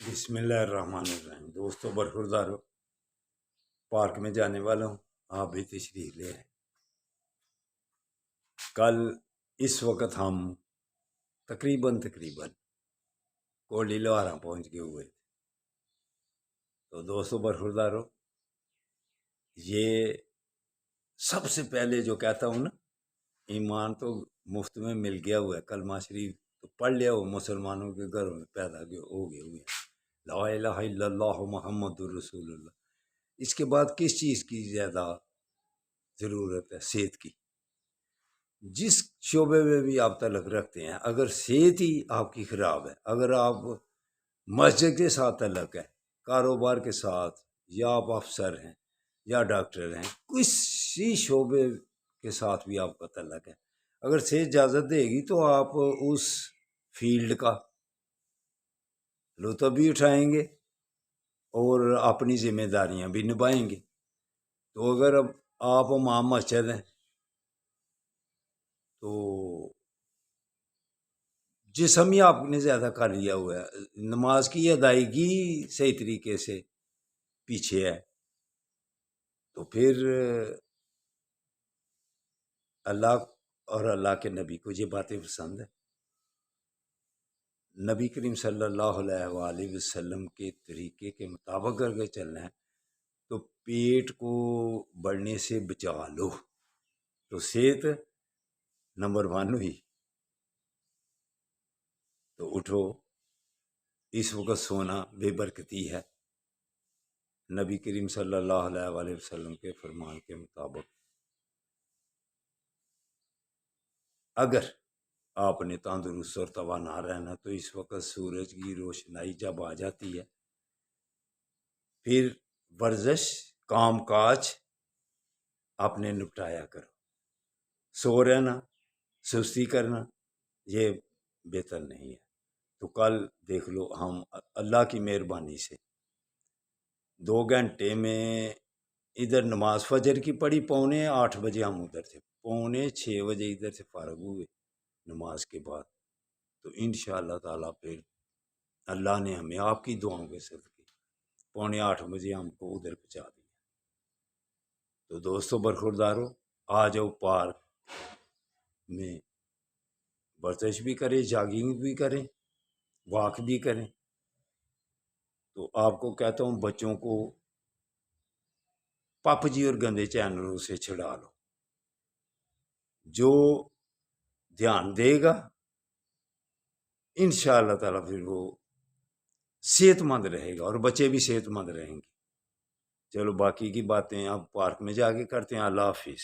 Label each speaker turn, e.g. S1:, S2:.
S1: بسم اللہ الرحمن الرحیم۔ دوستوں برخوردارو، پارک میں جانے والا ہوں، آپ بھی تشریف لے آئے۔ کل اس وقت ہم تقریباً کولی لوہارا پہنچ گئے ہوئے تھے۔ تو دوستوں برخوردارو، یہ سب سے پہلے جو کہتا ہوں نا، ایمان تو مفت میں مل گیا ہوا ہے، کلمہ شریف تو پڑھ لیا ہو، مسلمانوں کے گھروں میں پیدا ہو گئے ہوئے ہیں، لا الہ الا اللہ محمد الرسول اللہ۔ اس کے بعد کس چیز کی زیادہ ضرورت ہے؟ صحت کی۔ جس شعبے میں بھی آپ تعلق رکھتے ہیں، اگر صحت ہی آپ کی خراب ہے، اگر آپ مسجد کے ساتھ تعلق ہے، کاروبار کے ساتھ، یا آپ افسر ہیں یا ڈاکٹر ہیں، کسی شعبے کے ساتھ بھی آپ کا تعلق ہے، اگر صحت اجازت دے گی تو آپ اس فیلڈ کا لطف بھی اٹھائیں گے اور اپنی ذمہ داریاں بھی نبھائیں گے۔ تو اگر اب آپ امام مسجد ہیں تو جسم ہی آپ نے زیادہ کر لیا ہوا ہے، نماز کی ادائیگی صحیح طریقے سے پیچھے ہے، تو پھر اللہ اور اللہ کے نبی کو یہ باتیں پسند ہے۔ نبی کریم صلی اللہ علیہ وآلہ وسلم کے طریقے کے مطابق اگر چلنا ہے تو پیٹ کو بڑھنے سے بچا لو، تو صحت نمبر 1 ہوئی۔ تو اٹھو، اس وقت سونا بے برکتی ہے، نبی کریم صلی اللہ علیہ وآلہ وسلم کے فرمان کے مطابق۔ اگر آپ نے تندرست اور توانا رہنا تو اس وقت سورج کی روشنائی جب آ جاتی ہے، پھر ورزش کام کاج اپنے نپٹایا کرو۔ سو رہنا، سستی کرنا، یہ بہتر نہیں ہے۔ تو کل دیکھ لو، ہم اللہ کی مہربانی سے 2 گھنٹے میں ادھر نماز فجر کی پڑھی، 7:45 بجے ہم ادھر تھے، 5:45 بجے ادھر سے فارغ ہوئے نماز کے بعد۔ تو انشاءاللہ تعالیٰ پھر اللہ نے ہمیں آپ کی دعاؤں کے صدقے 7:45 بجے ہم کو ادھر پہنچا دیا۔ تو دوستوں برخوردارو، آ جاؤ پارک میں، ورزش بھی کریں، جاگنگ بھی کریں، واک بھی کریں۔ تو آپ کو کہتا ہوں، بچوں کو پپ جی اور گندے چینلوں سے چھڑا لو، جو دھیان دے گا انشاءاللہ تعالیٰ پھر وہ صحت مند رہے گا اور بچے بھی صحت مند رہیں گے۔ چلو باقی کی باتیں اب پارک میں جا کے کرتے ہیں۔ اللہ حافظ۔